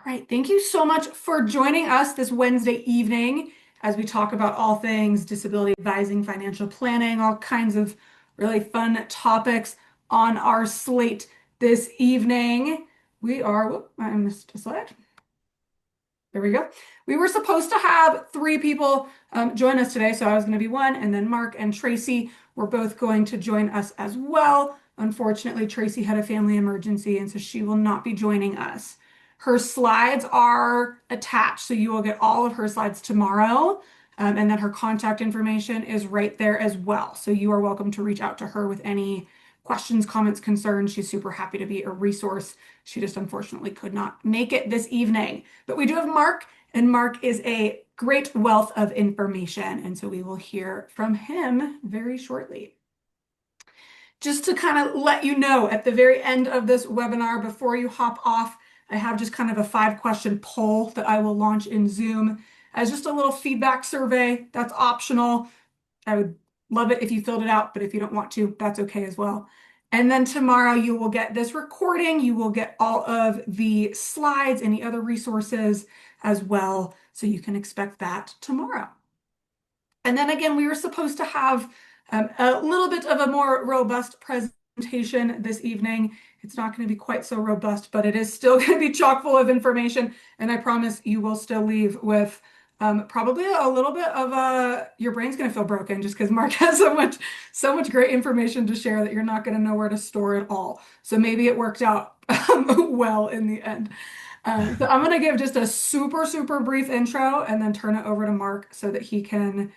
right. Thank you so much for joining us this Wednesday evening as we talk about all things disability advising, financial planning, all kinds of really fun topics on our slate this evening. Whoop, I missed a slide. There we go. We were supposed to have three people join us today, so I was going to be one, and then Mark and Tracy were both going to join us as well. Unfortunately, Tracy had a family emergency, and so she will not be joining us. Her slides are attached, so you will get all of her slides tomorrow, and then her contact information is right there as well. So you are welcome to reach out to her with any questions, comments, concerns. She's super happy to be a resource. She just unfortunately could not make it this evening. But we do have Mark, and Mark is a great wealth of information. And so we will hear from him very shortly. Just to kind of let you know, at the very end of this webinar, before you hop off, I have just kind of a 5-question poll that I will launch in Zoom as just a little feedback survey. That's optional. I would love it if you filled it out, but if you don't want to, that's okay as well. And then tomorrow you will get this recording. You will get all of the slides, any other resources as well. So you can expect that tomorrow. And then again, we were supposed to have a little bit of a more robust presentation this evening. It's not going to be quite so robust, but it is still going to be chock full of information. And I promise you will still leave with probably a little bit of your brain's going to feel broken just because Mark has so much great information to share that you're not going to know where to store it all. So maybe it worked out well in the end. So I'm going to give just a super brief intro and then turn it over to Mark so that he can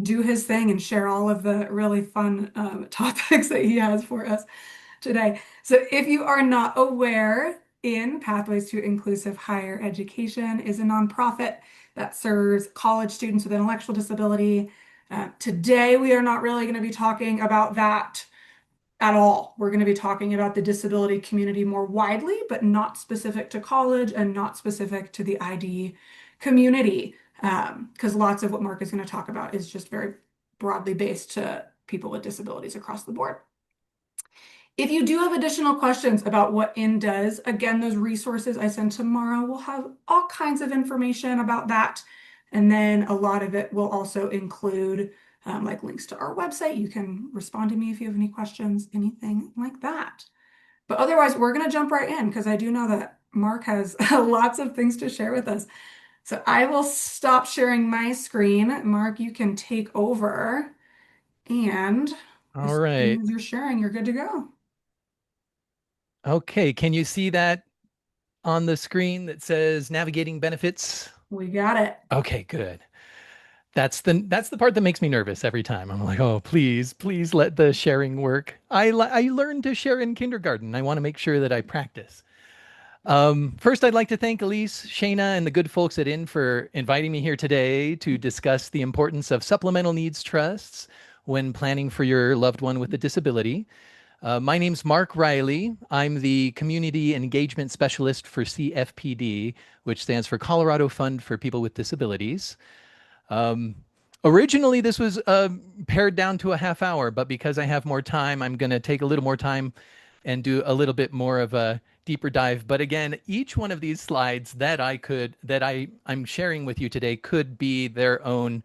do his thing and share all of the really fun topics that he has for us today. So if you are not aware, Pathways to Inclusive Higher Education is a nonprofit that serves college students with intellectual disability. Today, we are not really going to be talking about that at all. We're going to be talking about the disability community more widely, but not specific to college and not specific to the ID community, because lots of what Mark is going to talk about is just very broadly based to people with disabilities across the board. If you do have additional questions about what IN does, again, those resources I send tomorrow will have all kinds of information about that. And then a lot of it will also include like links to our website. You can respond to me if you have any questions, anything like that. But otherwise, we're going to jump right in because I do know that Mark has lots of things to share with us. So I will stop sharing my screen. Mark, you can take over. And All as soon right. as you're sharing, you're good to go. Okay. Can you see that on the screen that says navigating benefits? We got it. Okay, good. That's the part that makes me nervous every time. I'm like, oh, please let the sharing work. I learned to share in kindergarten. I want to make sure that I practice. First, I'd like to thank Elise, Shayna, and the good folks at IN for inviting me here today to discuss the importance of supplemental needs trusts when planning for your loved one with a disability. My name's Mark Riley. I'm the Community Engagement Specialist for CFPD, which stands for Colorado Fund for People with Disabilities. Um, Originally, this was pared down to a half hour, but because I have more time, I'm going to take a little more time and do a little bit more of a deeper dive. But again, each one of these slides I'm sharing with you today could be their own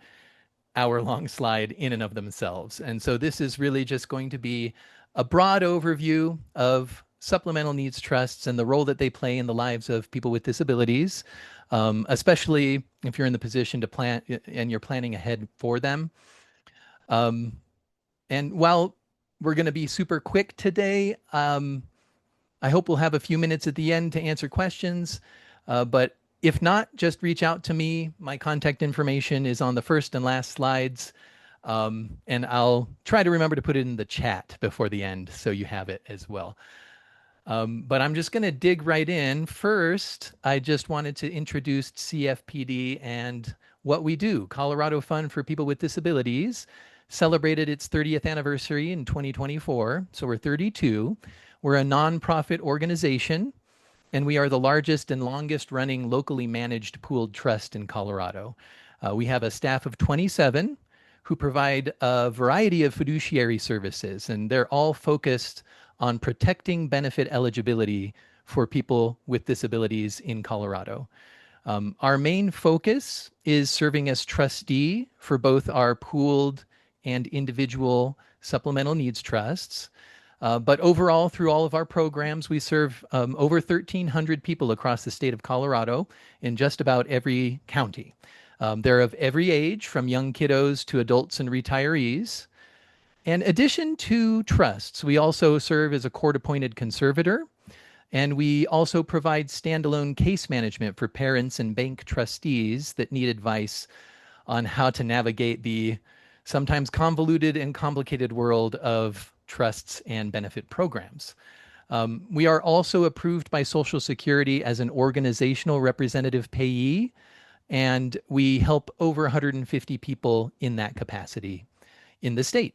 hour-long slide in and of themselves. And so this is really just going to be a broad overview of supplemental needs trusts and the role that they play in the lives of people with disabilities, especially if you're in the position to plan and you're planning ahead for them. Um, and while we're going to be super quick today, I hope we'll have a few minutes at the end to answer questions. But if not, just reach out to me. My contact information is on the first and last slides. And I'll try to remember to put it in the chat before the end so you have it as well. But I'm just going to dig right in. First, I just wanted to introduce CFPD and what we do. Colorado Fund for People with Disabilities celebrated its 30th anniversary in 2024. So we're 32. We're a nonprofit organization, and we are the largest and longest running locally managed pooled trust in Colorado. We have a staff of 27 who provide a variety of fiduciary services, and they're all focused on protecting benefit eligibility for people with disabilities in Colorado. Our main focus is serving as trustee for both our pooled and individual supplemental needs trusts. But overall, through all of our programs, we serve over 1,300 people across the state of Colorado in just about every county. They're of every age, from young kiddos to adults and retirees. In addition to trusts, we also serve as a court-appointed conservator, and we also provide standalone case management for parents and bank trustees that need advice on how to navigate the sometimes convoluted and complicated world of trusts and benefit programs. We are also approved by Social Security as an organizational representative payee, and we help over 150 people in that capacity in the state.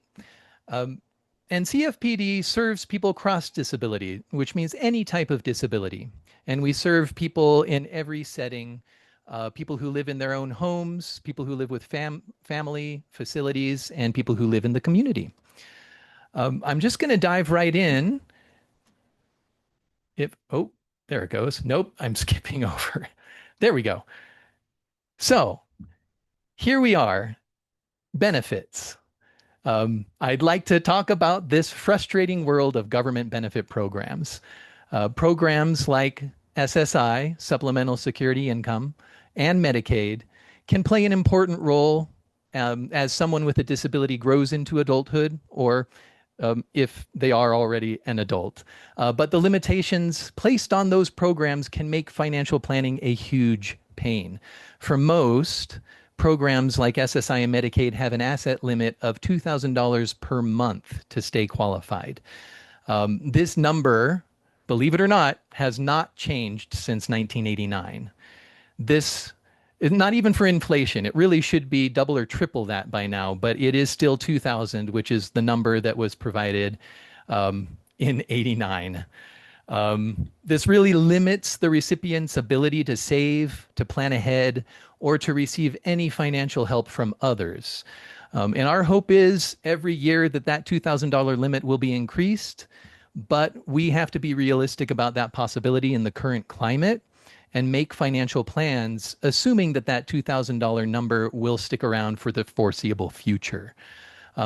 And CFPD serves people cross disability, which means any type of disability. And we serve people in every setting, people who live in their own homes, people who live with family, facilities, and people who live in the community. I'm just going to dive right in. Oh, there it goes. Nope, I'm skipping over. There we go. So here we are, benefits. I'd like to talk about this frustrating world of government benefit programs. Programs like SSI, Supplemental Security Income, and Medicaid can play an important role as someone with a disability grows into adulthood, or if they are already an adult. But the limitations placed on those programs can make financial planning a huge pain. For most, programs like SSI and Medicaid have an asset limit of $2,000 per month to stay qualified. This number, believe it or not, has not changed since 1989. This is not even for inflation. It really should be double or triple that by now, but it is still 2,000, which is the number that was provided in 89. This really limits the recipient's ability to save, to plan ahead, or to receive any financial help from others. And our hope is every year that $2,000 limit will be increased, but we have to be realistic about that possibility in the current climate and make financial plans assuming that $2,000 number will stick around for the foreseeable future.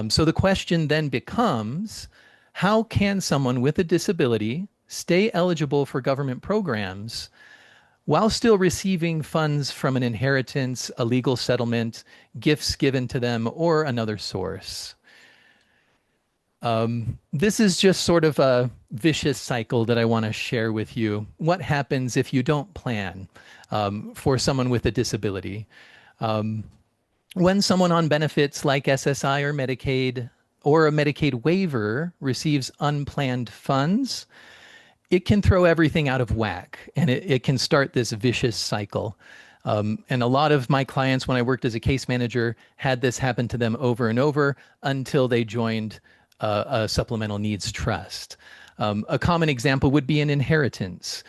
So the question then becomes, how can someone with a disability stay eligible for government programs while still receiving funds from an inheritance, a legal settlement, gifts given to them, or another source? This is just sort of a vicious cycle that I want to share with you. What happens if you don't plan for someone with a disability? When someone on benefits like SSI or Medicaid or a Medicaid waiver receives unplanned funds, it can throw everything out of whack, and it can start this vicious cycle. And a lot of my clients, when I worked as a case manager, had this happen to them over and over until they joined a supplemental needs trust. A common example would be an inheritance,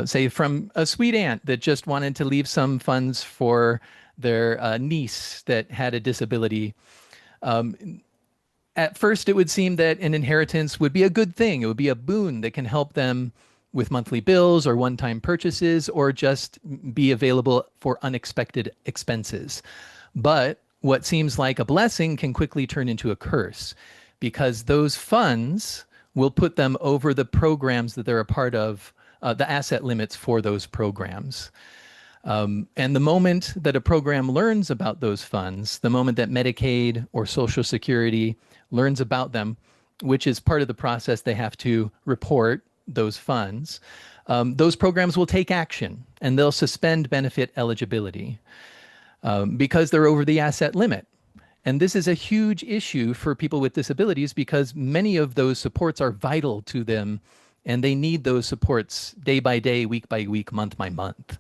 say from a sweet aunt that just wanted to leave some funds for their niece that had a disability. At first, it would seem that an inheritance would be a good thing. It would be a boon that can help them with monthly bills or one-time purchases, or just be available for unexpected expenses. But what seems like a blessing can quickly turn into a curse, because those funds will put them over the programs that they're a part of, the asset limits for those programs. And the moment that a program learns about those funds, the moment that Medicaid or Social Security learns about them, which is part of the process, they have to report those funds, those programs will take action and they'll suspend benefit eligibility because they're over the asset limit. And this is a huge issue for people with disabilities because many of those supports are vital to them, and they need those supports day by day, week by week, month by month.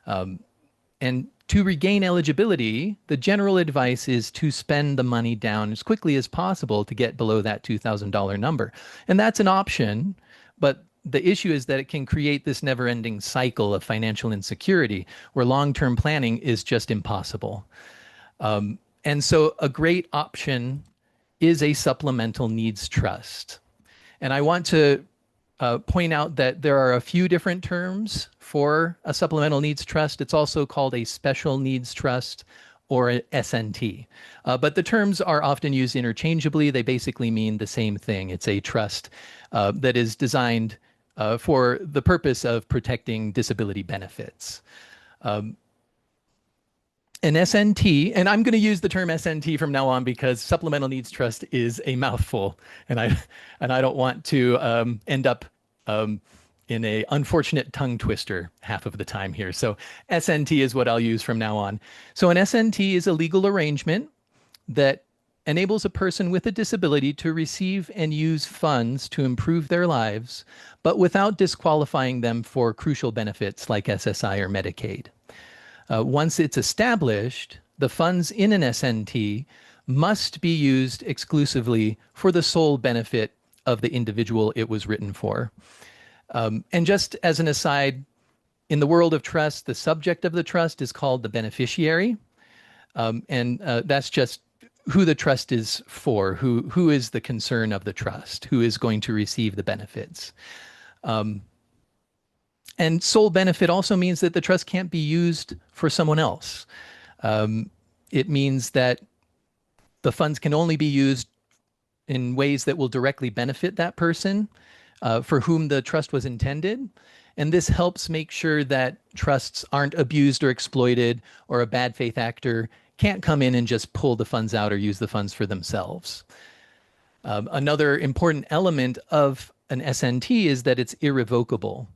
And to regain eligibility, the general advice is to spend the money down as quickly as possible to get below that $2,000 number. And that's an option, but the issue is that it can create this never-ending cycle of financial insecurity where long-term planning is just impossible. And so a great option is a supplemental needs trust. And I want to point out that there are a few different terms for a supplemental needs trust. It's also called a special needs trust or a SNT. But the terms are often used interchangeably. They basically mean the same thing. It's a trust that is designed for the purpose of protecting disability benefits. An SNT, and I'm going to use the term SNT from now on because supplemental needs trust is a mouthful, and I don't want to end up in a unfortunate tongue twister half of the time here. So SNT is what I'll use from now on. So an SNT is a legal arrangement that enables a person with a disability to receive and use funds to improve their lives, but without disqualifying them for crucial benefits like SSI or Medicaid. Once it's established, the funds in an SNT must be used exclusively for the sole benefit of the individual it was written for. And just as an aside, in the world of trust, the subject of the trust is called the beneficiary. And that's just who the trust is for, who is the concern of the trust, who is going to receive the benefits. And sole benefit also means that the trust can't be used for someone else. It means that the funds can only be used in ways that will directly benefit that person for whom the trust was intended. And this helps make sure that trusts aren't abused or exploited, or a bad faith actor can't come in and just pull the funds out or use the funds for themselves. Another important element of an SNT is that it's irrevocable.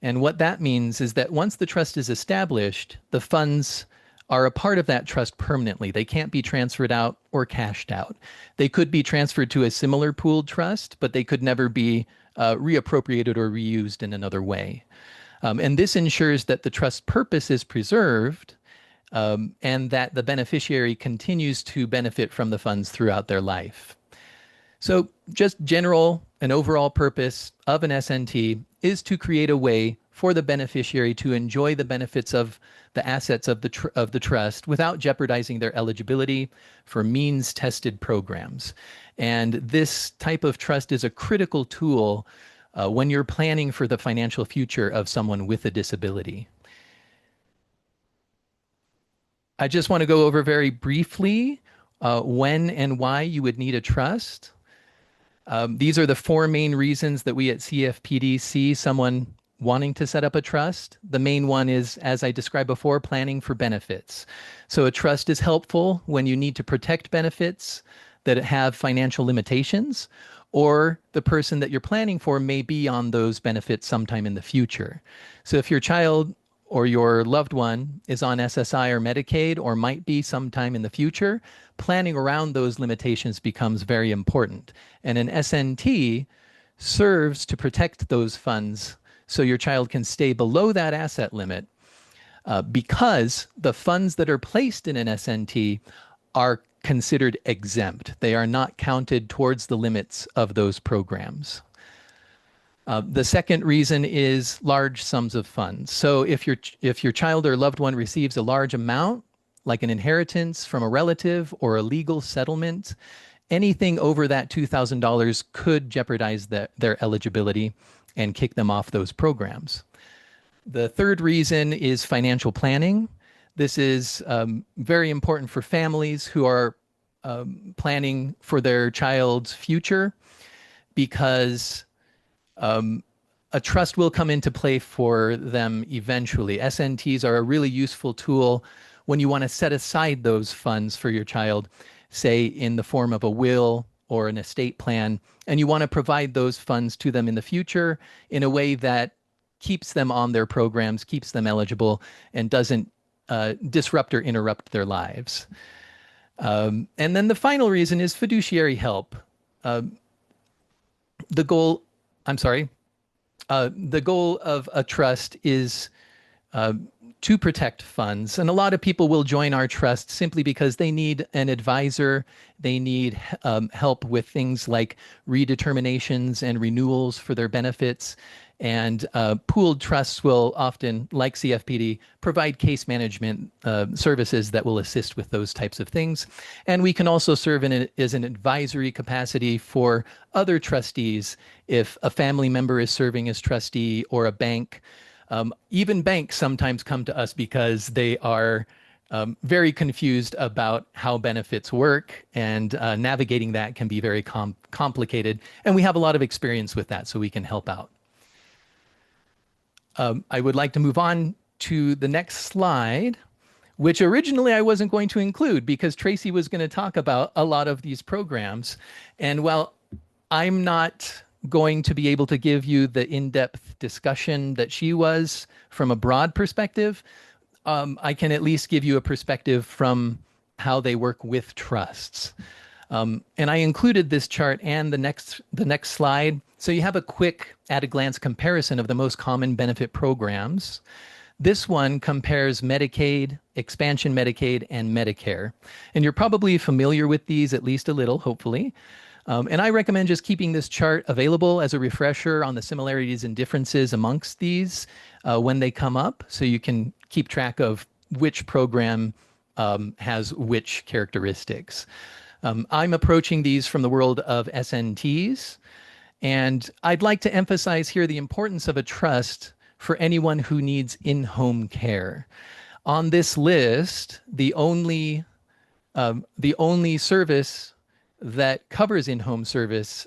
And what that means is that once the trust is established, the funds are a part of that trust permanently. They can't be transferred out or cashed out. They could be transferred to a similar pooled trust, but they could never be reappropriated or reused in another way. And this ensures that the trust purpose is preserved and that the beneficiary continues to benefit from the funds throughout their life. So just general and overall purpose of an SNT is to create a way for the beneficiary to enjoy the benefits of the assets of the trust without jeopardizing their eligibility for means-tested programs. And this type of trust is a critical tool when you're planning for the financial future of someone with a disability. I just want to go over very briefly when and why you would need a trust. These are the four main reasons that we at CFPD see someone wanting to set up a trust. The main one is, as I described before, planning for benefits. So a trust is helpful when you need to protect benefits that have financial limitations, or the person that you're planning for may be on those benefits sometime in the future. So if your child or your loved one is on SSI or Medicaid, or might be sometime in the future, planning around those limitations becomes very important. And an SNT serves to protect those funds so your child can stay below that asset limit because the funds that are placed in an SNT are considered exempt. They are not counted towards the limits of those programs. The second reason is large sums of funds. So if your child or loved one receives a large amount, like an inheritance from a relative or a legal settlement, anything over that $2,000 could jeopardize their eligibility and kick them off those programs. The third reason is financial planning. This is very important for families who are planning for their child's future, because a trust will come into play for them eventually. SNTs are a really useful tool when you want to set aside those funds for your child, say in the form of a will or an estate plan, and you want to provide those funds to them in the future in a way that keeps them on their programs, keeps them eligible, and doesn't disrupt or interrupt their lives. And then the final reason is fiduciary help. The goal of a trust is to protect funds. And a lot of people will join our trust simply because they need an advisor. They need help with things like redeterminations and renewals for their benefits. And pooled trusts will often, like CFPD, provide case management services that will assist with those types of things. And we can also serve as an advisory capacity for other trustees if a family member is serving as trustee or a bank. Even banks sometimes come to us because they are very confused about how benefits work, and navigating that can be very complicated. And we have a lot of experience with that, so we can help out. I would like to move on to the next slide, which originally I wasn't going to include because Tracy was going to talk about a lot of these programs. And while I'm not going to be able to give you the in-depth discussion that she was from a broad perspective, I can at least give you a perspective from how they work with trusts. And I included this chart and the next slide, so you have a quick at-a-glance comparison of the most common benefit programs. This one compares Medicaid, expansion Medicaid, and Medicare. And you're probably familiar with these at least a little, hopefully. And I recommend just keeping this chart available as a refresher on the similarities and differences amongst these when they come up, so you can keep track of which program has which characteristics. I'm approaching these from the world of SNTs, and I'd like to emphasize here the importance of a trust for anyone who needs in-home care. On this list, the only service that covers in-home service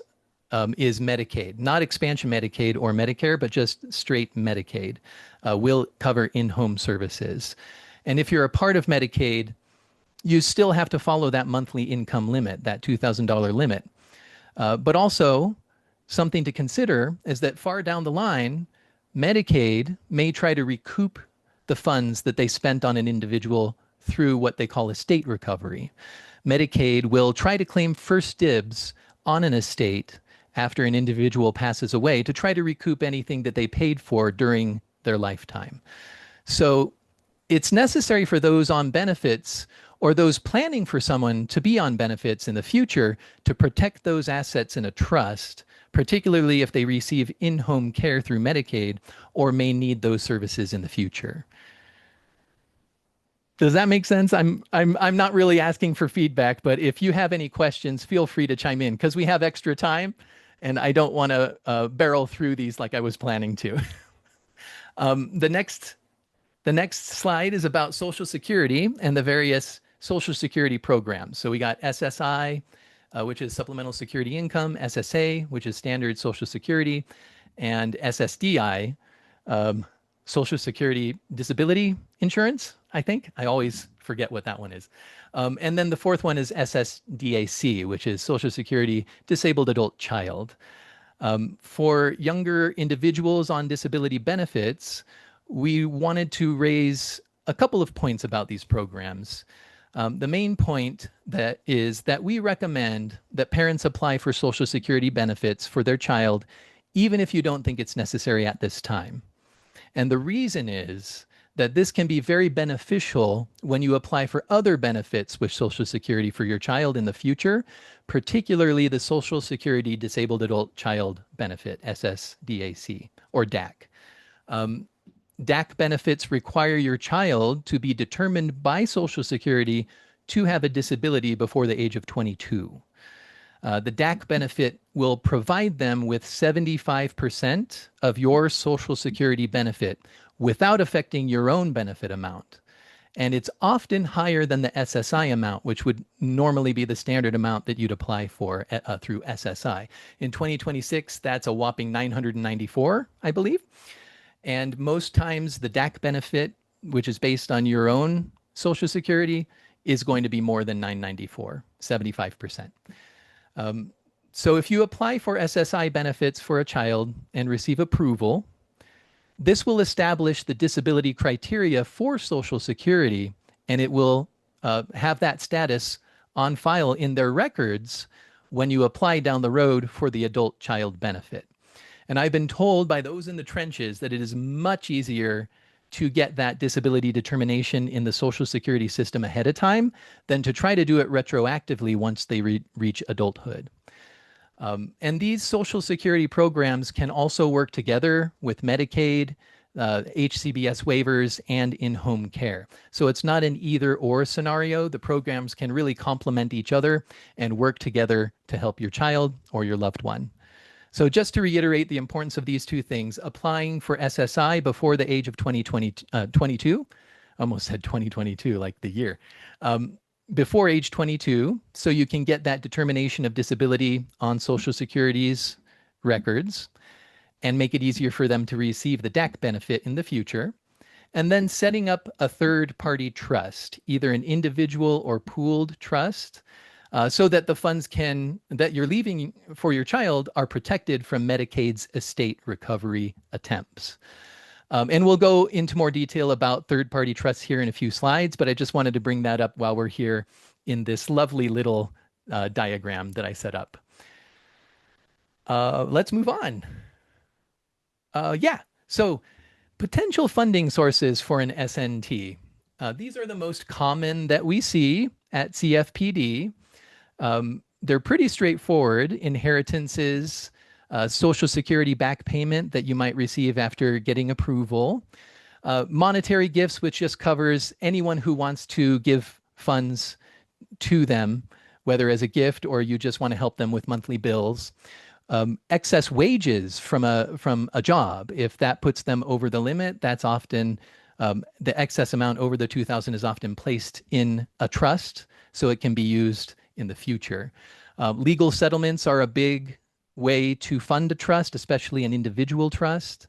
is Medicaid, not expansion Medicaid or Medicare, but just straight Medicaid will cover in-home services. And if you're a part of Medicaid, you still have to follow that monthly income limit, that $2,000 limit. But also, something to consider is that far down the line, Medicaid may try to recoup the funds that they spent on an individual through what they call estate recovery. Medicaid will try to claim first dibs on an estate after an individual passes away to try to recoup anything that they paid for during their lifetime. So it's necessary for those on benefits or those planning for someone to be on benefits in the future to protect those assets in a trust, particularly if they receive in-home care through Medicaid or may need those services in the future. Does that make sense? I'm not really asking for feedback, but if you have any questions, feel free to chime in because we have extra time and I don't want to barrel through these like I was planning to. The next slide is about Social Security and the various Social Security programs. So we got SSI, which is Supplemental Security Income, SSA, which is Standard Social Security, and SSDI, Social Security Disability Insurance, I think. I always forget what that one is. And then the fourth one is SSDAC, which is Social Security Disabled Adult Child. For younger individuals on disability benefits, we wanted to raise a couple of points about these programs. The main point that is that we recommend that parents apply for Social Security benefits for their child, even if you don't think it's necessary at this time. And the reason is that this can be very beneficial when you apply for other benefits with Social Security for your child in the future, particularly the Social Security Disabled Adult Child Benefit, SSDAC, or DAC. DAC benefits require your child to be determined by Social Security to have a disability before the age of 22. The DAC benefit will provide them with 75% of your Social Security benefit without affecting your own benefit amount. And it's often higher than the SSI amount, which would normally be the standard amount that you'd apply for through SSI. In 2026, that's a whopping $994, I believe. And most times the DAC benefit, which is based on your own Social Security, is going to be more than $994, 75%. So if you apply for SSI benefits for a child and receive approval, this will establish the disability criteria for Social Security, and it will have that status on file in their records when you apply down the road for the adult child benefit. And I've been told by those in the trenches that it is much easier to get that disability determination in the Social Security system ahead of time than to try to do it retroactively once they reach adulthood. And these Social Security programs can also work together with Medicaid, HCBS waivers, and in-home care. So it's not an either-or scenario. The programs can really complement each other and work together to help your child or your loved one. So just to reiterate the importance of these two things, applying for SSI before the age of 22, almost said 2022, like the year, um, before age 22, so you can get that determination of disability on Social Security's records and make it easier for them to receive the DAC benefit in the future. And then setting up a third party trust, either an individual or pooled trust, so that the funds that you're leaving for your child are protected from Medicaid's estate recovery attempts. And we'll go into more detail about third party trusts here in a few slides, but I just wanted to bring that up while we're here in this lovely little diagram that I set up. Let's move on. Yeah, so potential funding sources for an SNT. These are the most common that we see at CFPD. They're pretty straightforward. Inheritances, Social Security back payment that you might receive after getting approval, monetary gifts, which just covers anyone who wants to give funds to them, whether as a gift or you just want to help them with monthly bills. Excess wages from a job, if that puts them over the limit, that's often the excess amount over the 2,000 is often placed in a trust, so it can be used in the future. Legal settlements are a big way to fund a trust, especially an individual trust.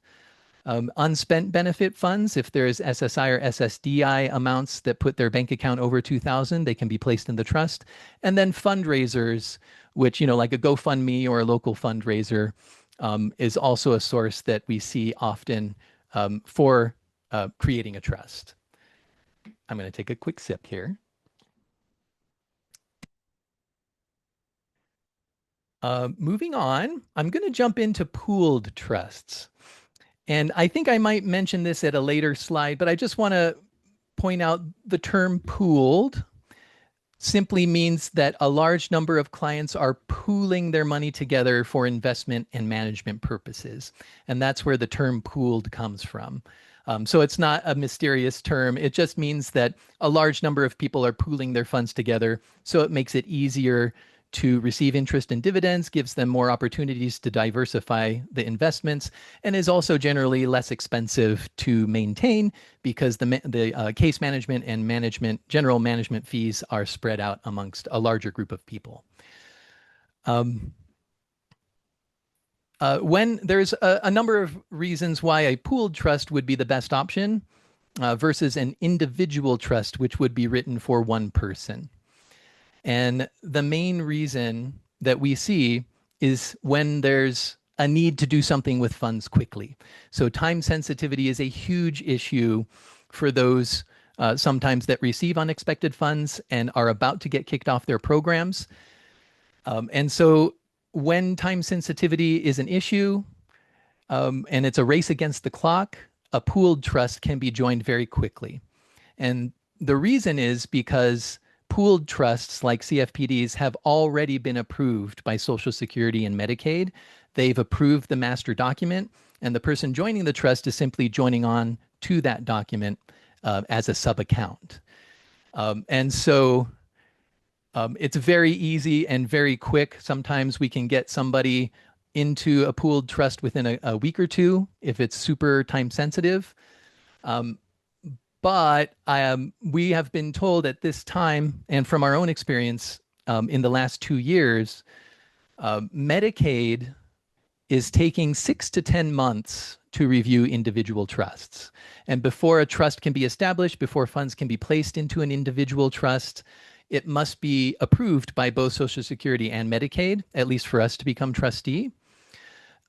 Unspent benefit funds, if there's SSI or SSDI amounts that put their bank account over 2,000, they can be placed in the trust. And then fundraisers, which, like a GoFundMe or a local fundraiser, is also a source that we see often for creating a trust. I'm going to take a quick sip here. Moving on, I'm going to jump into pooled trusts. And I think I might mention this at a later slide, but I just want to point out the term pooled simply means that a large number of clients are pooling their money together for investment and management purposes. And that's where the term pooled comes from. So it's not a mysterious term. It just means that a large number of people are pooling their funds together. So it makes it easier to receive interest and dividends, gives them more opportunities to diversify the investments, and is also generally less expensive to maintain because the case management and general management fees are spread out amongst a larger group of people. When there's a number of reasons why a pooled trust would be the best option versus an individual trust, which would be written for one person. And the main reason that we see is when there's a need to do something with funds quickly. So time sensitivity is a huge issue for those sometimes that receive unexpected funds and are about to get kicked off their programs. And so when time sensitivity is an issue and it's a race against the clock, a pooled trust can be joined very quickly. And the reason is because pooled trusts like CFPDs have already been approved by Social Security and Medicaid. They've approved the master document, and the person joining the trust is simply joining on to that document as a sub-account. And so it's very easy and very quick. Sometimes we can get somebody into a pooled trust within a week or two if it's super time sensitive. But we have been told at this time, and from our own experience in the last 2 years, Medicaid is taking 6 to 10 months to review individual trusts. And before a trust can be established, before funds can be placed into an individual trust, it must be approved by both Social Security and Medicaid, at least for us to become trustee.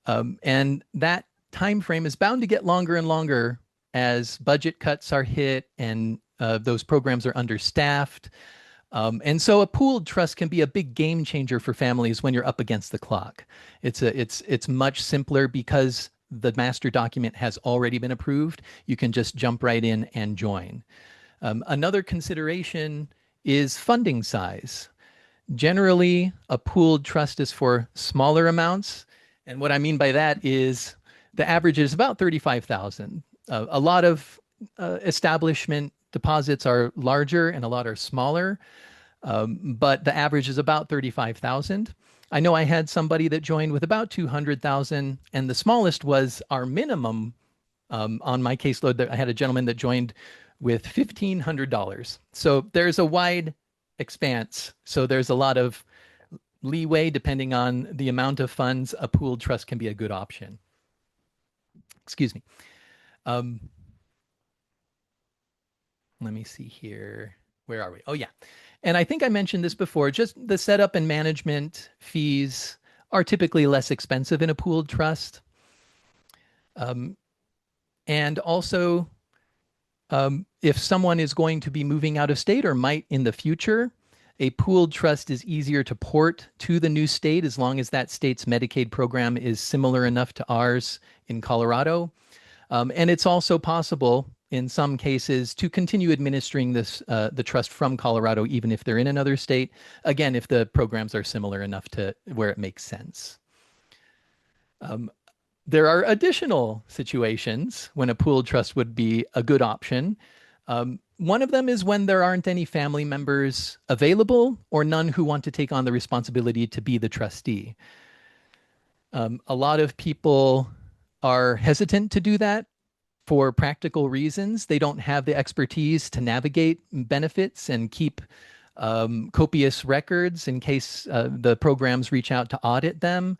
And that time frame is bound to get longer and longer as budget cuts are hit and those programs are understaffed. And so a pooled trust can be a big game changer for families when you're up against the clock. It's much simpler because the master document has already been approved. You can just jump right in and join. Another consideration is funding size. Generally, a pooled trust is for smaller amounts. And what I mean by that is the average is about 35,000. A lot of establishment deposits are larger and a lot are smaller, but the average is about 35,000. I know I had somebody that joined with about 200,000, and the smallest was our minimum on my caseload. That I had a gentleman that joined with $1,500. So there's a wide expanse. So there's a lot of leeway depending on the amount of funds. A pooled trust can be a good option. Excuse me. Um, Let me see here. Where are we? Oh, yeah. And I think I mentioned this before. Just the setup and management fees are typically less expensive in a pooled trust. Um, and also, if someone is going to be moving out of state or might in the future, a pooled trust is easier to port to the new state as long as that state's Medicaid program is similar enough to ours in Colorado. And it's also possible in some cases to continue administering the trust from Colorado, even if they're in another state. Again, if the programs are similar enough to where it makes sense. There are additional situations when a pooled trust would be a good option. One of them is when there aren't any family members available or none who want to take on the responsibility to be the trustee. A lot of people are hesitant to do that for practical reasons. They don't have the expertise to navigate benefits and keep copious records in case the programs reach out to audit them,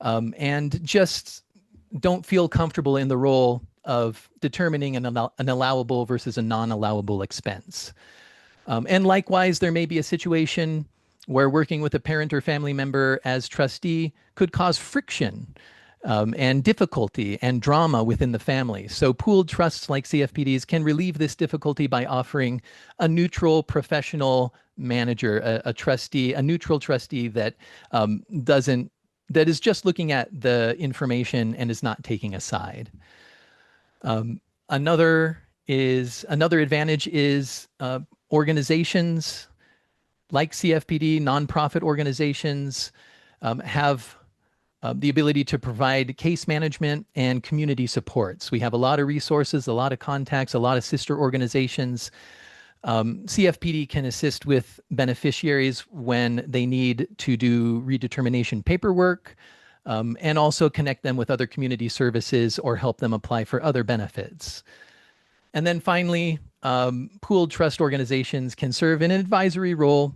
and just don't feel comfortable in the role of determining an allowable versus a non-allowable expense. And likewise, there may be a situation where working with a parent or family member as trustee could cause friction and difficulty and drama within the family. So pooled trusts like CFPDs can relieve this difficulty by offering a neutral professional manager, a trustee, a neutral trustee that that is just looking at the information and is not taking a side. Another advantage is organizations like CFPD, nonprofit organizations, have the ability to provide case management and community supports. We have a lot of resources, a lot of contacts, a lot of sister organizations. CFPD can assist with beneficiaries when they need to do redetermination paperwork, and also connect them with other community services or help them apply for other benefits. And then finally, pooled trust organizations can serve in an advisory role.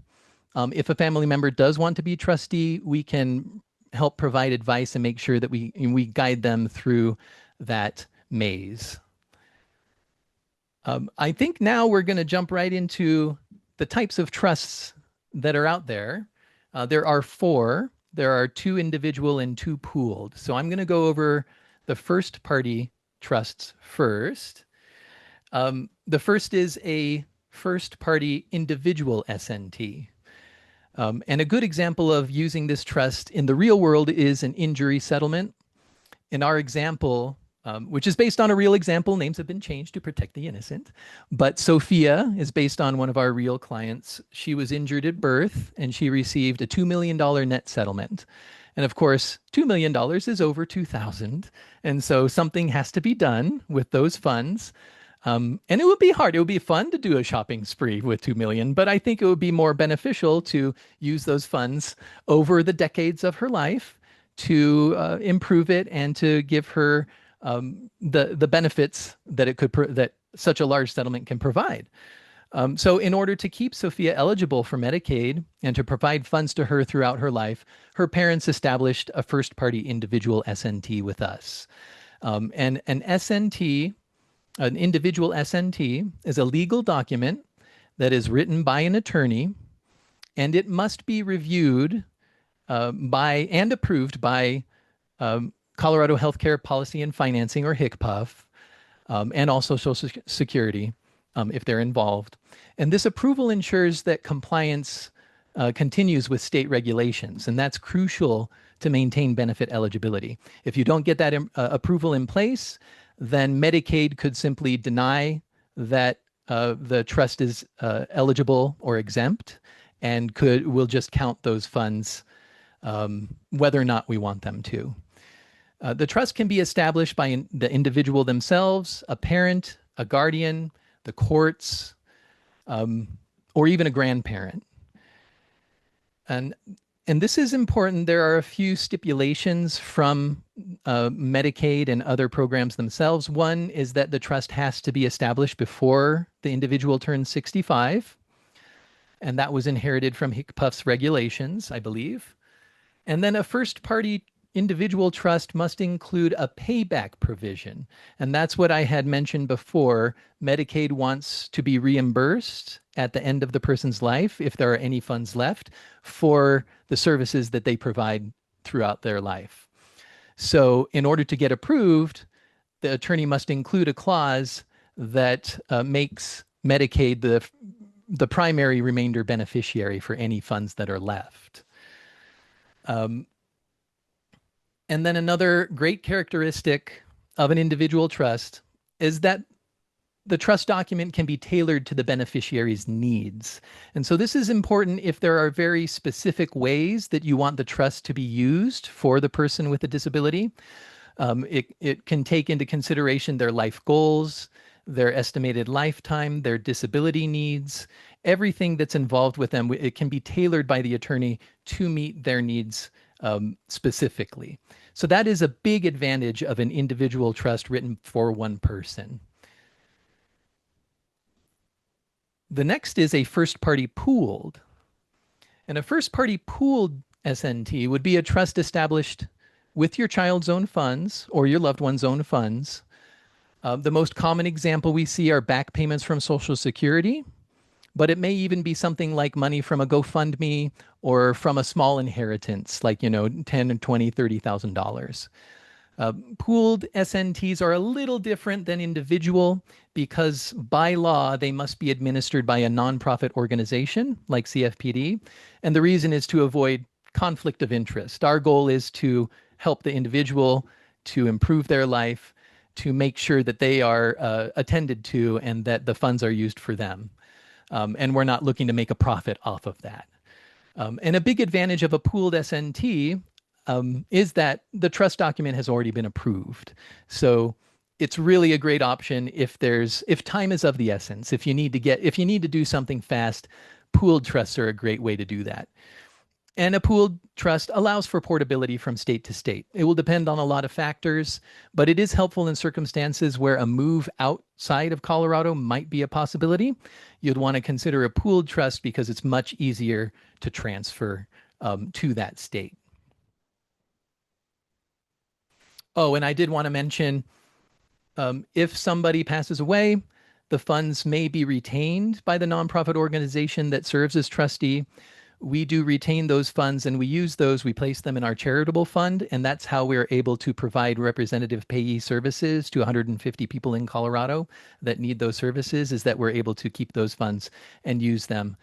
If a family member does want to be trustee, we can help provide advice and make sure that we guide them through that maze. I think now we're going to jump right into the types of trusts that are out there. There are four. There are two individual and two pooled. So I'm going to go over the first party trusts first. The first is a first party individual SNT. And a good example of using this trust in the real world is an injury settlement. In our example, which is based on a real example, names have been changed to protect the innocent. But Sophia is based on one of our real clients. She was injured at birth and she received a $2 million net settlement. And of course, $2 million is over 2,000. And so something has to be done with those funds. And it would be hard. It would be fun to do a shopping spree with 2 million, but I think it would be more beneficial to use those funds over the decades of her life to improve it and to give her the benefits that that such a large settlement can provide. So in order to keep Sophia eligible for Medicaid and to provide funds to her throughout her life, her parents established a first party individual SNT with us. And an SNT, an individual SNT, is a legal document that is written by an attorney, and it must be reviewed by and approved by Colorado Healthcare Policy and Financing, or HCPF, and also Social Security if they're involved. And this approval ensures that compliance continues with state regulations, and that's crucial to maintain benefit eligibility. If you don't get that approval in place, then Medicaid could simply deny that the trust is eligible or exempt, and we'll just count those funds whether or not we want them to. The trust can be established by the individual themselves, a parent, a guardian, the courts, or even a grandparent. And this is important. There are a few stipulations from Medicaid and other programs themselves. One is that the trust has to be established before the individual turns 65. And that was inherited from HCPUF's regulations, I believe. And then a first party individual trust must include a payback provision. And that's what I had mentioned before. Medicaid wants to be reimbursed at the end of the person's life, if there are any funds left, for the services that they provide throughout their life. So in order to get approved, the attorney must include a clause that makes Medicaid the primary remainder beneficiary for any funds that are left. And then another great characteristic of an individual trust is that the trust document can be tailored to the beneficiary's needs. And so this is important if there are very specific ways that you want the trust to be used for the person with a disability. It can take into consideration their life goals, their estimated lifetime, their disability needs, everything that's involved with them. It can be tailored by the attorney to meet their needs specifically. So that is a big advantage of an individual trust written for one person. The next is a first party pooled. And a first party pooled SNT would be a trust established with your child's own funds or your loved one's own funds. The most common example we see are back payments from Social Security, but it may even be something like money from a GoFundMe or from a small inheritance, like, $10 or $20, $30,000. Pooled SNTs are a little different than individual because by law, they must be administered by a nonprofit organization like CFPD. And the reason is to avoid conflict of interest. Our goal is to help the individual to improve their life, to make sure that they are attended to and that the funds are used for them. And we're not looking to make a profit off of that. And a big advantage of a pooled SNT is that the trust document has already been approved. So it's really a great option if time is of the essence. If you need to do something fast, pooled trusts are a great way to do that. And a pooled trust allows for portability from state to state. It will depend on a lot of factors, but it is helpful in circumstances where a move outside of Colorado might be a possibility. You'd want to consider a pooled trust because it's much easier to transfer to that state. Oh, and I did want to mention, if somebody passes away, the funds may be retained by the nonprofit organization that serves as trustee. We do retain those funds and we use those, we place them in our charitable fund, and that's how we're able to provide representative payee services to 150 people in Colorado that need those services, is that we're able to keep those funds and use them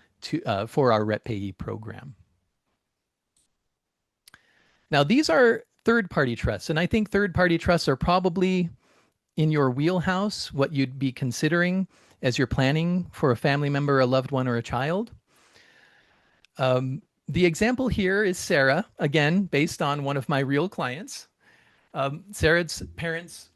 for our rep payee program. Now, these are third-party trusts, and I think third-party trusts are probably in your wheelhouse, what you'd be considering as you're planning for a family member, a loved one, or a child. The example here is Sarah, again, based on one of my real clients. Sarah's parents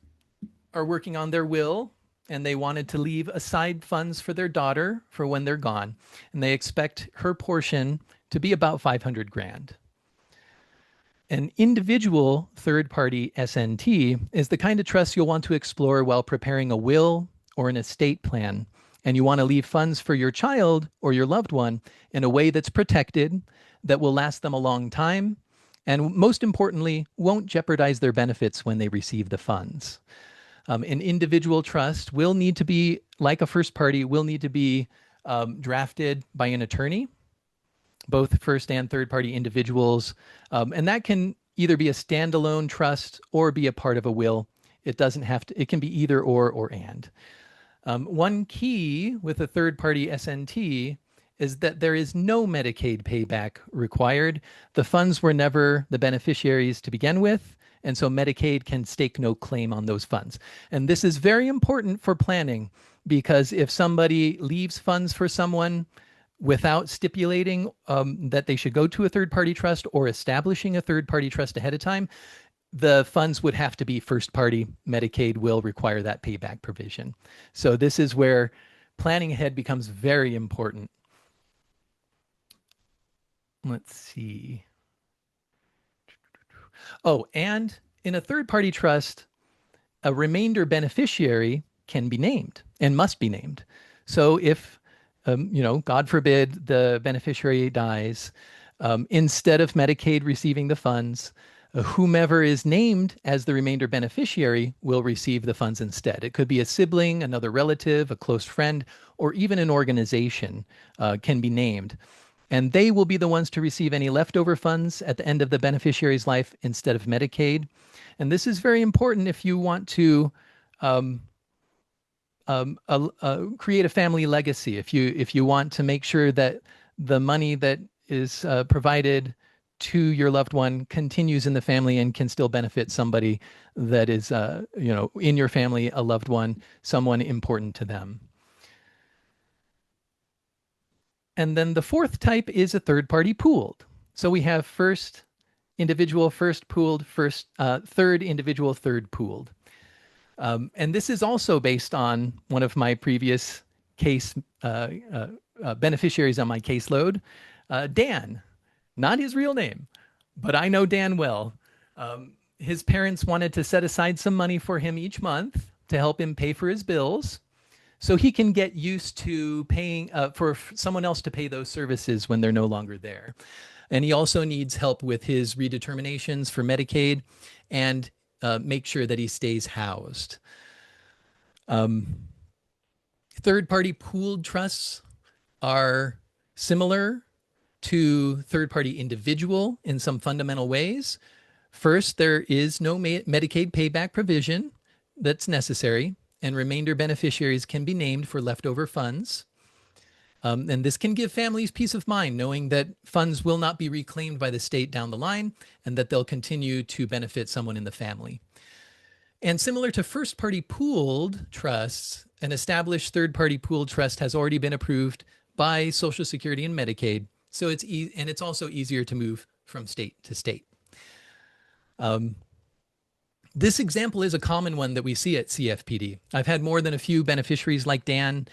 are working on their will, and they wanted to leave aside funds for their daughter for when they're gone. And they expect her portion to be about $500,000. An individual third-party SNT is the kind of trust you'll want to explore while preparing a will or an estate plan. And you want to leave funds for your child or your loved one in a way that's protected, that will last them a long time, and most importantly, won't jeopardize their benefits when they receive the funds. An individual trust will need to be, like a first party, will need to be drafted by an attorney, both first and third party individuals. And that can either be a standalone trust or be a part of a will. It doesn't have to, it can be either or and. One key with a third-party SNT is that there is no Medicaid payback required. The funds were never the beneficiaries to begin with, and so Medicaid can stake no claim on those funds. And this is very important for planning because if somebody leaves funds for someone without stipulating that they should go to a third party trust or establishing a third party trust ahead of time, the funds would have to be first party. Medicaid will require that payback provision. So this is where planning ahead becomes very important. Let's see. Oh, and in a third party trust, a remainder beneficiary can be named and must be named. So if, God forbid, the beneficiary dies, instead of Medicaid receiving the funds, whomever is named as the remainder beneficiary will receive the funds instead. It could be a sibling, another relative, a close friend, or even an organization can be named. And they will be the ones to receive any leftover funds at the end of the beneficiary's life instead of Medicaid. And this is very important if you want to um, create a family legacy. If you want to make sure that the money that is provided to your loved one continues in the family and can still benefit somebody that is, in your family, a loved one, someone important to them. And then the fourth type is a third party pooled. So we have first individual, first pooled, third individual, third pooled. And this is also based on one of my previous case beneficiaries on my caseload, Dan. Not his real name, but I know Dan well. His parents wanted to set aside some money for him each month to help him pay for his bills so he can get used to paying for someone else to pay those services when they're no longer there. And he also needs help with his redeterminations for Medicaid and make sure that he stays housed. Third-party pooled trusts are similar to third-party individual in some fundamental ways. First, there is no Medicaid payback provision that's necessary, and remainder beneficiaries can be named for leftover funds. And this can give families peace of mind, knowing that funds will not be reclaimed by the state down the line and that they'll continue to benefit someone in the family. And similar to first-party pooled trusts, an established third-party pooled trust has already been approved by Social Security and Medicaid. So it's also easier to move from state to state. This example is a common one that we see at CFPD. I've had more than a few beneficiaries like Dan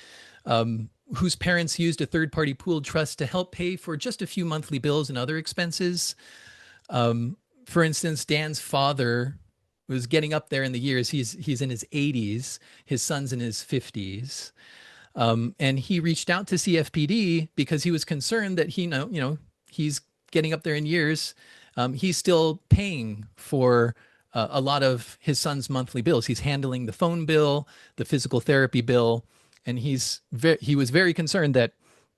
whose parents used a third-party pooled trust to help pay for just a few monthly bills and other expenses. For instance, Dan's father was getting up there in the years. He's in his 80s. His son's in his 50s. And he reached out to CFPD because he was concerned that he's getting up there in years. He's still paying for a lot of his son's monthly bills. He's handling the phone bill, the physical therapy bill, and he was very concerned that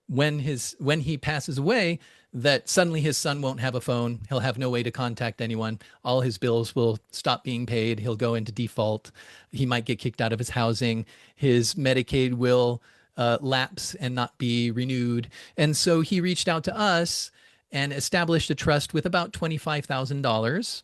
when he passes away, that suddenly his son won't have a phone. He'll have no way to contact anyone. All his bills will stop being paid. He'll go into default. He might get kicked out of his housing. His Medicaid will lapse and not be renewed. And so he reached out to us and established a trust with about $25,000.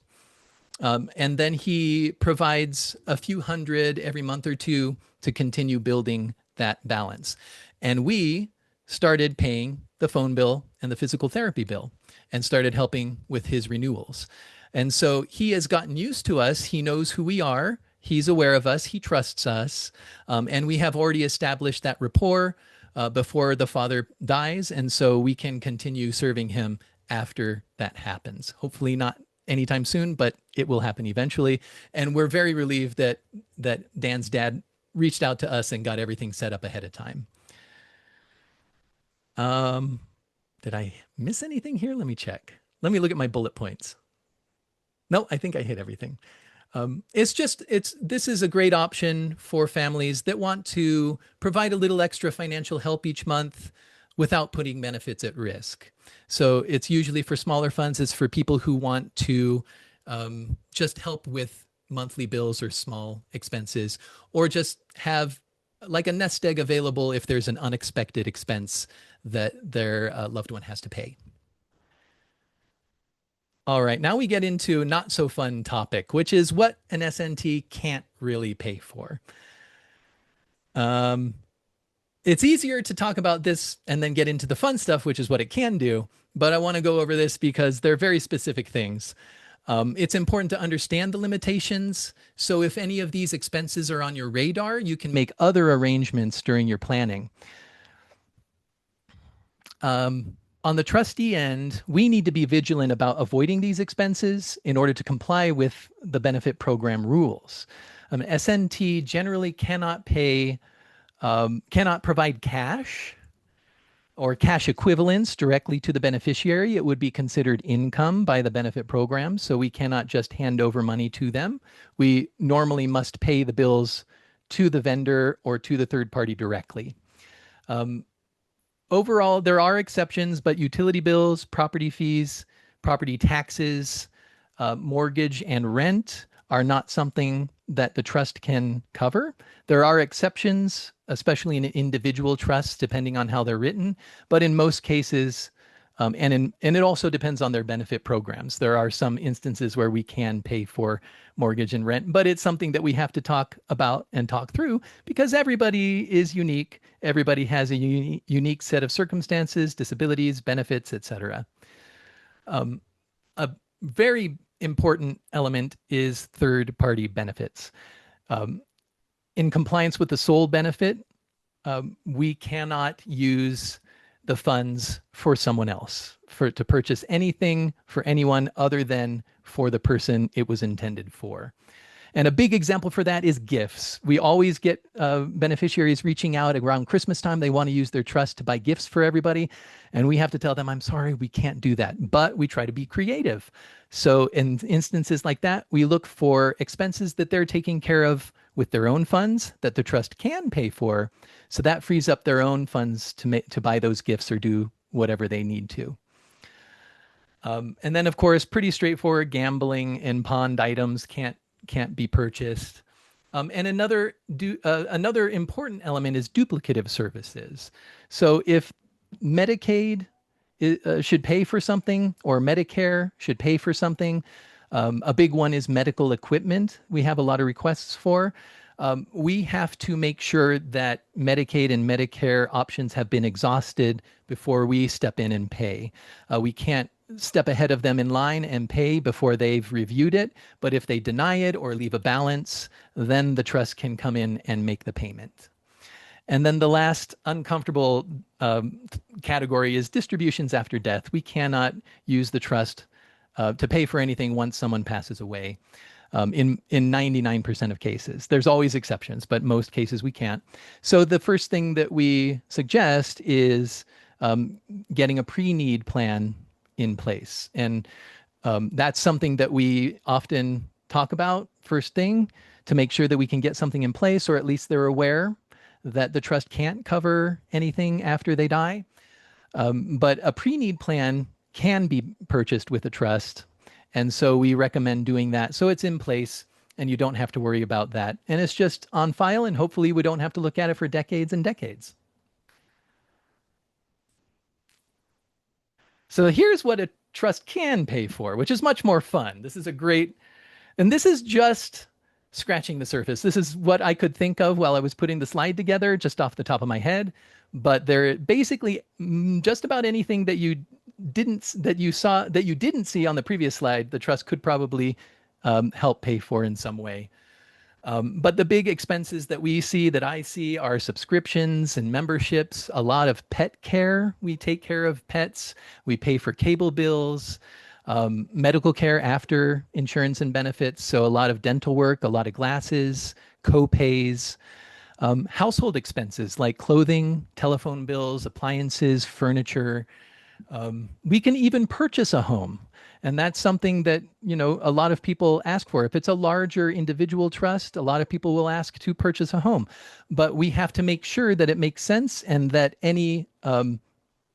And then he provides a few hundred every month or two to continue building that balance. And we started paying the phone bill and the physical therapy bill and started helping with his renewals. And so he has gotten used to us. He knows who we are. He's aware of us. He trusts us. And we have already established that rapport before the father dies. And so we can continue serving him after that happens. Hopefully not anytime soon, but it will happen eventually. And we're very relieved that Dan's dad reached out to us and got everything set up ahead of time. Did I miss anything here? Let me check. Let me look at my bullet points. No, I think I hit everything. This is a great option for families that want to provide a little extra financial help each month without putting benefits at risk. So it's usually for smaller funds. It's for people who want to just help with monthly bills or small expenses, or just have like a nest egg available if there's an unexpected expense that their loved one has to pay. All right, now we get into a not so fun topic, which is what an SNT can't really pay for. It's easier to talk about this and then get into the fun stuff, which is what it can do. But I want to go over this because they're very specific things. It's important to understand the limitations. So if any of these expenses are on your radar, you can make other arrangements during your planning. On the trustee end, we need to be vigilant about avoiding these expenses in order to comply with the benefit program rules. SNT generally cannot provide cash or cash equivalents directly to the beneficiary. It would be considered income by the benefit program, so we cannot just hand over money to them. We normally must pay the bills to the vendor or to the third party directly. Overall, there are exceptions, but utility bills, property fees, property taxes, mortgage, and rent are not something that the trust can cover. There are exceptions, especially in individual trusts, depending on how they're written. But in most cases, and it also depends on their benefit programs. There are some instances where we can pay for mortgage and rent, but it's something that we have to talk about and talk through because everybody is unique. Everybody has a unique set of circumstances, disabilities, benefits, etc. A very important element is third-party benefits. In compliance with the sole benefit, we cannot use the funds for someone else to purchase anything for anyone other than for the person it was intended for. And a big example for that is gifts. We always get beneficiaries reaching out around Christmas time. They want to use their trust to buy gifts for everybody. And we have to tell them, I'm sorry, we can't do that. But we try to be creative. So in instances like that, we look for expenses that they're taking care of with their own funds that the trust can pay for. So that frees up their own funds to buy those gifts or do whatever they need to. And then, of course, pretty straightforward gambling and pawned items can't be purchased. And another important element is duplicative services. So if Medicaid should pay for something or Medicare should pay for something, a big one is medical equipment. We have a lot of requests for. We have to make sure that Medicaid and Medicare options have been exhausted before we step in and pay. We can't step ahead of them in line and pay before they've reviewed it. But if they deny it or leave a balance, then the trust can come in and make the payment. And then the last uncomfortable category is distributions after death. We cannot use the trust to pay for anything once someone passes away. In 99% of cases. There's always exceptions, but most cases we can't. So the first thing that we suggest is getting a pre-need plan in place. And that's something that we often talk about first thing to make sure that we can get something in place, or at least they're aware that the trust can't cover anything after they die. But a pre-need plan can be purchased with a trust. And so we recommend doing that. So it's in place and you don't have to worry about that. And it's just on file and hopefully we don't have to look at it for decades and decades. So here's what a trust can pay for, which is much more fun. This is a great, and this is just scratching the surface. This is what I could think of while I was putting the slide together, just off the top of my head. But they're basically just about anything that you didn't see on the previous slide, the trust could probably help pay for in some way. But the big expenses that I see are subscriptions and memberships, a lot of pet care. We take care of pets. We pay for cable bills, medical care after insurance and benefits. So a lot of dental work, a lot of glasses, co-pays, household expenses like clothing, telephone bills, appliances, furniture. We can even purchase a home. And that's something that, a lot of people ask for. If it's a larger individual trust, a lot of people will ask to purchase a home. But we have to make sure that it makes sense and that any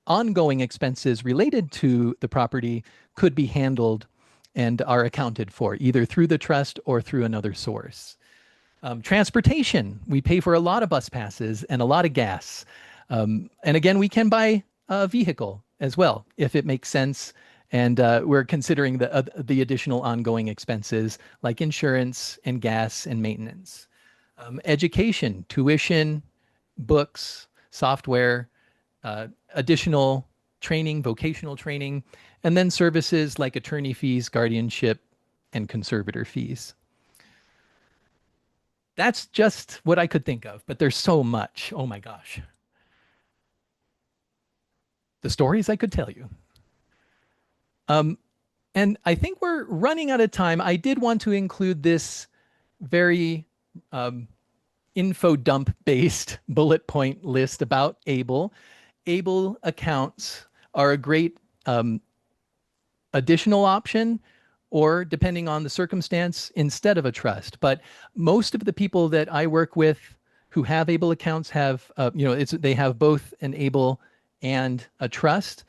ongoing expenses related to the property could be handled and are accounted for, either through the trust or through another source. Transportation, we pay for a lot of bus passes and a lot of gas. And again, we can buy a vehicle as well, if it makes sense. And we're considering the additional ongoing expenses like insurance and gas and maintenance. Education, tuition, books, software, additional training, vocational training, and then services like attorney fees, guardianship, and conservator fees. That's just what I could think of, but there's so much. Oh my gosh. The stories I could tell you. Um, and I think we're running out of time. I did want to include this very um, info dump based bullet point list about ABLE. ABLE accounts are a great additional option, or depending on the circumstance, instead of a trust. But most of the people that I work with who have ABLE accounts have, they have both an ABLE and a trust.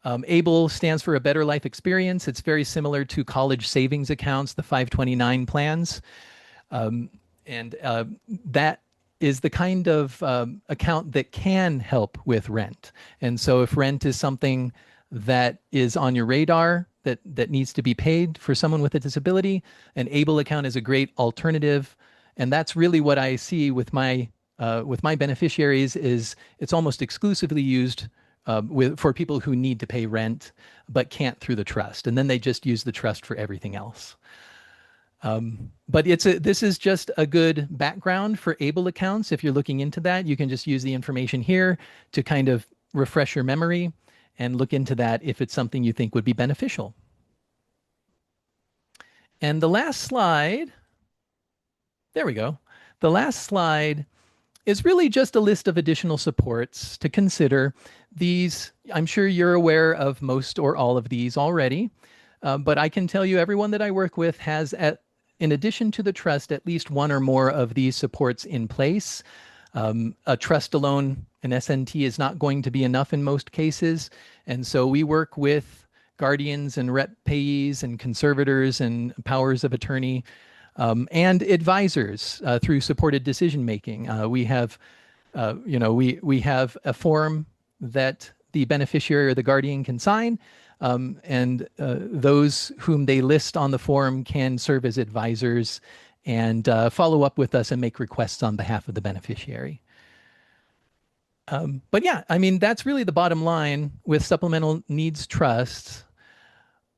ABLE stands for a better life experience. It's very similar to college savings accounts, the 529 plans. And that is the kind of account that can help with rent. And so if rent is something that is on your radar that needs to be paid for someone with a disability, an ABLE account is a great alternative. And that's really what I see with my beneficiaries is it's almost exclusively used for people who need to pay rent but can't through the trust. And then they just use the trust for everything else. But this is just a good background for ABLE accounts. If you're looking into that, you can just use the information here to kind of refresh your memory and look into that if it's something you think would be beneficial. And the last slide, there we go. The last slide is really just a list of additional supports to consider. These, I'm sure you're aware of most or all of these already, but I can tell you everyone that I work with has, in addition to the trust, at least one or more of these supports in place. A trust alone, an SNT, is not going to be enough in most cases. And so we work with guardians and rep payees and conservators and powers of attorney and advisors through supported decision making. We have a form that the beneficiary or the guardian can sign, and those whom they list on the form can serve as advisors and follow up with us and make requests on behalf of the beneficiary. But yeah, I mean, that's really the bottom line with supplemental needs trusts.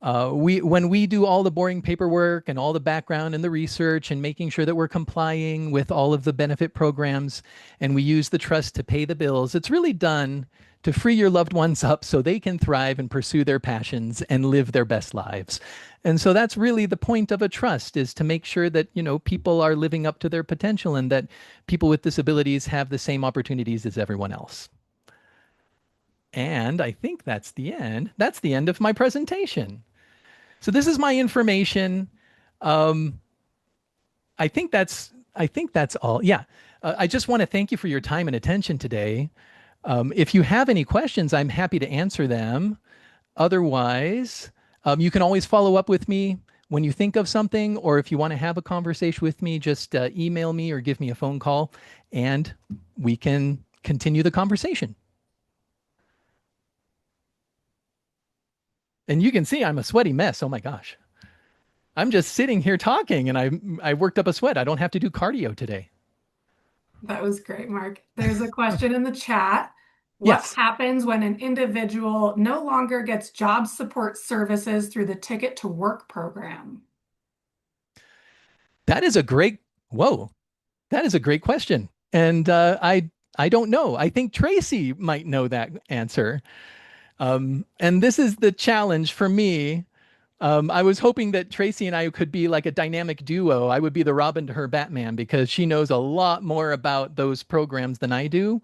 When we do all the boring paperwork and all the background and the research and making sure that we're complying with all of the benefit programs, and we use the trust to pay the bills, it's really done to free your loved ones up so they can thrive and pursue their passions and live their best lives. And so that's really the point of a trust, is to make sure that, people are living up to their potential and that people with disabilities have the same opportunities as everyone else. And I think that's the end. That's the end of my presentation. So this is my information. Um, I think that's all. Yeah. I just want to thank you for your time and attention today. If you have any questions, I'm happy to answer them. Otherwise, you can always follow up with me when you think of something, or if you want to have a conversation with me, just email me or give me a phone call, and we can continue the conversation. And you can see I'm a sweaty mess. Oh my gosh. I'm just sitting here talking and I worked up a sweat. I don't have to do cardio today. That was great, Mark. There's a question in the chat. What Yes. happens when an individual no longer gets job support services through the Ticket to Work program? That is a great whoa. That is a great question. And I don't know. I think Tracy might know that answer. And this is the challenge for me. I was hoping that Tracy and I could be like a dynamic duo. I would be the Robin to her Batman because she knows a lot more about those programs than I do.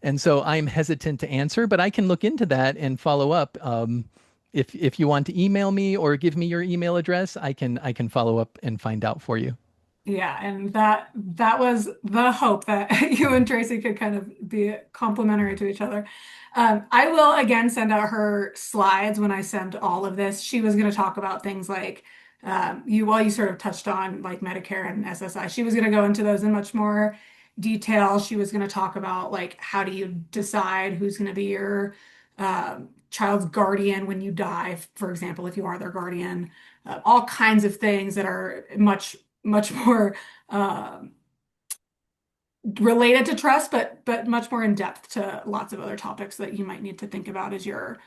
And so I'm hesitant to answer, but I can look into that and follow up. If you want to email me or give me your email address, I can follow up and find out for you. Yeah, and that was the hope that you and Tracy could kind of be complementary to each other. I will again send out her slides when I send all of this. She was going to talk about things like you sort of touched on like Medicare and SSI. She was going to go into those in much more detail. She was going to talk about like how do you decide who's going to be your child's guardian when you die, for example, if you are their guardian. All kinds of things that are much more related to trust, but much more in depth to lots of other topics that you might need to think about as you're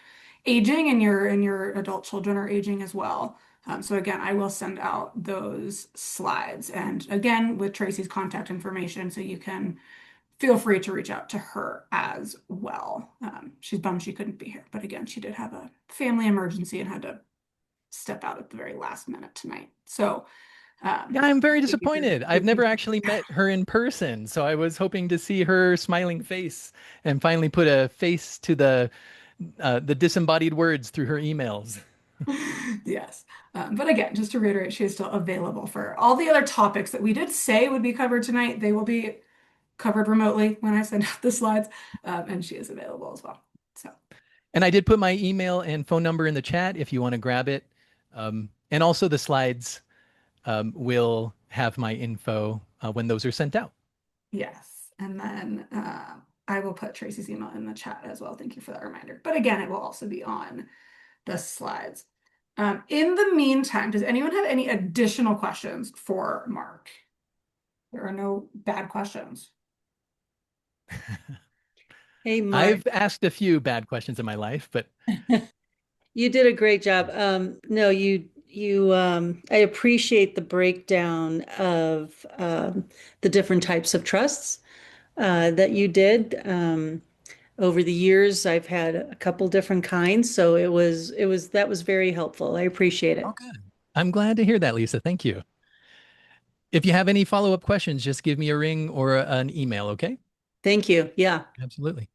aging and your adult children are aging as well. So again, I will send out those slides, and again with Tracy's contact information, so you can feel free to reach out to her as well. She's bummed she couldn't be here, but again, she did have a family emergency and had to step out at the very last minute tonight. So Yeah, I'm very thank you for disappointed. your I've never patience. actually met her in person, so I was hoping to see her smiling face and finally put a face to the disembodied words through her emails. Yes. But again, just to reiterate, she is still available for all the other topics that we did say would be covered tonight. They will be covered remotely when I send out the slides, and she is available as well. So, And I did put my email and phone number in the chat if you want to grab it. And also the slides will have my info when those are sent out. yes. And then I will put Tracy's email in the chat as well. Thank you for that reminder. But again, it will also be on the slides. In the meantime, does anyone have any additional questions for Mark? There are no bad questions. Hey, Mark, I've asked a few bad questions in my life, but you did a great job. No, I appreciate the breakdown of the different types of trusts that you did. Over the years, I've had a couple different kinds, so that was very helpful. I appreciate oh, it. good. I'm glad to hear that, Lisa. Thank you. If you have any follow-up questions, just give me a ring or an email, okay? Thank you. Yeah. Absolutely.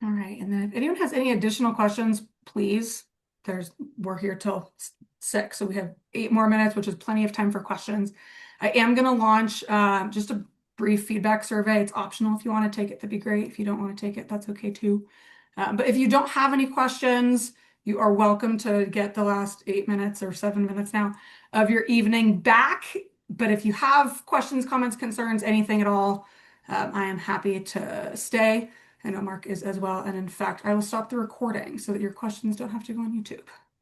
All right. And then if anyone has any additional questions, please, we're here till 6, so we have 8 more minutes, which is plenty of time for questions. I am going to launch just a brief feedback survey. It's optional. If you want to take it, that'd be great. If you don't want to take it, that's okay too. But if you don't have any questions, you are welcome to get the last 8 minutes or 7 minutes now of your evening back. But if you have questions, comments, concerns, anything at all, I am happy to stay. I know Mark is as well. And in fact, I will stop the recording so that your questions don't have to go on YouTube.